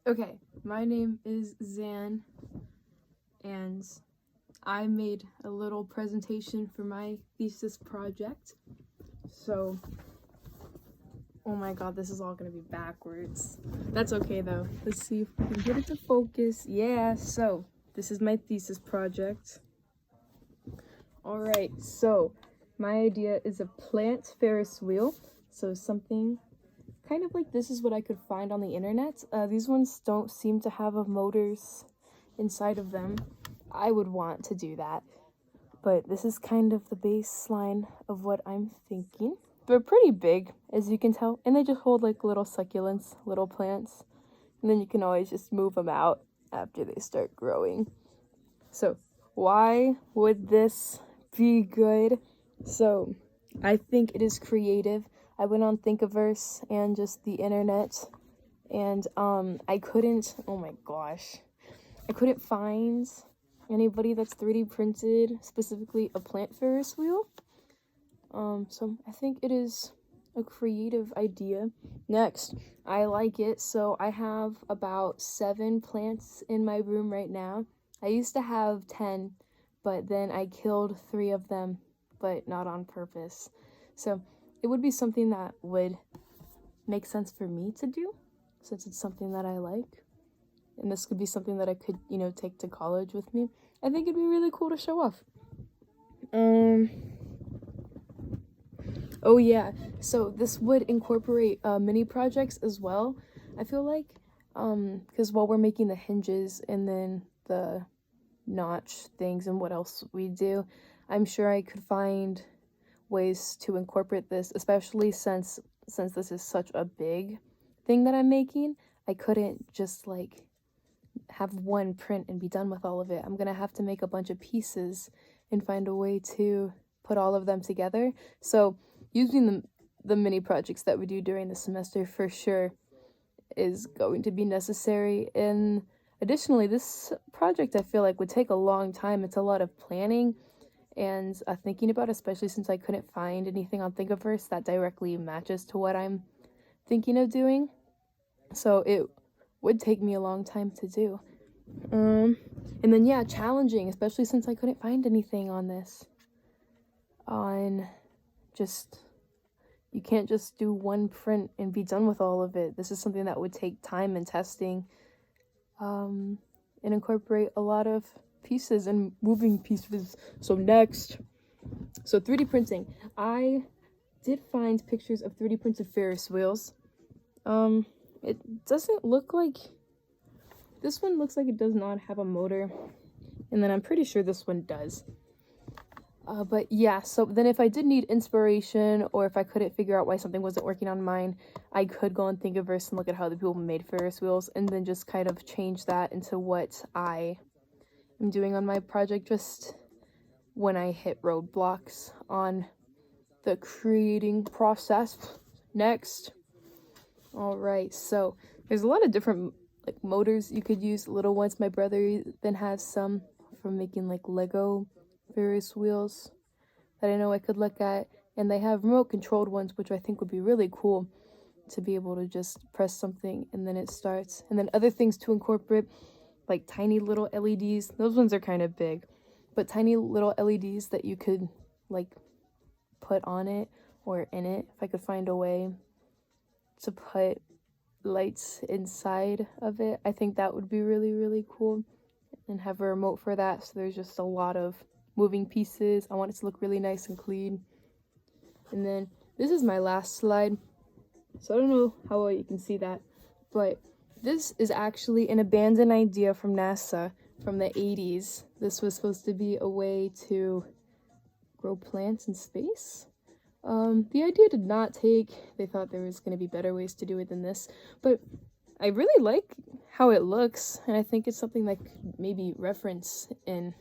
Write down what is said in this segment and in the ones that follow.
Okay, my name is Zan, and I made a little presentation for my thesis project. So, oh my god, this is all gonna be backwards. That's okay though. Let's see if we can get it to focus. Yeah, so this is my thesis project. Alright, so my idea is a plant Ferris wheel. So something kind of like this is what I could find on the internet. These ones don't seem to have motors inside of them. I would want to do that, but this is kind of the baseline of what I'm thinking. They're pretty big, as you can tell, and they just hold like little succulents, little plants, and then you can always just move them out after they start growing. So why would this be good? So I think it is creative. I went on Thinkiverse and just the internet, and I couldn't, oh my gosh, I couldn't find anybody that's 3D printed specifically a plant Ferris wheel. So I think it is a creative idea. Next, I like it. So I have about 7 plants in my room right now. I used to have 10, but then I killed 3 of them, but not on purpose. So it would be something that would make sense for me to do, since it's something that I like. And this could be something that I could, take to college with me. I think it'd be really cool to show off. Oh yeah, so this would incorporate mini projects as well. I feel like, because while we're making the hinges and then the notch things and what else we do, I'm sure I could find ways to incorporate this, especially since this is such a big thing that I'm making. I couldn't just like have one print and be done with all of it. I'm gonna have to make a bunch of pieces and find a way to put all of them together. So using the mini projects that we do during the semester for sure is going to be necessary. And additionally, this project I feel like would take a long time. It's a lot of planning and thinking about, especially since I couldn't find anything on Thinkiverse that directly matches to what I'm thinking of doing. So it would take me a long time to do. And then yeah, challenging, especially since I couldn't find anything on this. You can't just do one print and be done with all of it. This is something that would take time and testing, and incorporate a lot of pieces and moving pieces. So next, 3D printing. I did find pictures of 3D printed Ferris wheels. It doesn't look like, this one looks like it does not have a motor, and then I'm pretty sure this one does. But yeah, so then if I did need inspiration, or if I couldn't figure out why something wasn't working on mine, I could go on Thinkiverse and look at how the people made Ferris wheels, and then just kind of change that into what I am doing on my project, just when I hit roadblocks on the creating process. Next. Alright, so there's a lot of different like motors you could use, little ones. My brother even has some from making like Lego Ferris wheels that I know I could look at, and they have remote controlled ones, which I think would be really cool to be able to just press something and then it starts. And then other things to incorporate, like tiny little LEDs. Those ones are kind of big, but tiny little LEDs that you could like put on it or in it. If I could find a way to put lights inside of it, I think that would be really, really cool, and have a remote for that. So there's just a lot of moving pieces. I want it to look really nice and clean. And then this is my last slide, so I don't know how well you can see that, but this is actually an abandoned idea from NASA from the 80s. This was supposed to be a way to grow plants in space. The idea did not take. They thought there was going to be better ways to do it than this, but I really like how it looks, and I think it's something that could maybe reference in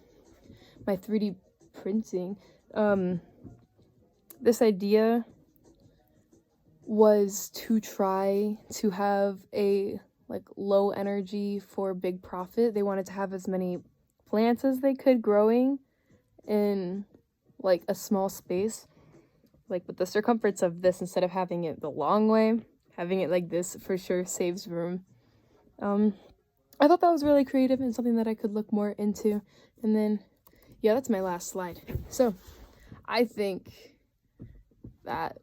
my 3D printing. This idea was to try to have a like low energy for big profit. They wanted to have as many plants as they could growing in like a small space, like with the circumference of this, instead of having it the long way, having it like this for sure saves room. I thought that was really creative and something that I could look more into. And then, yeah, that's my last slide. So, I think that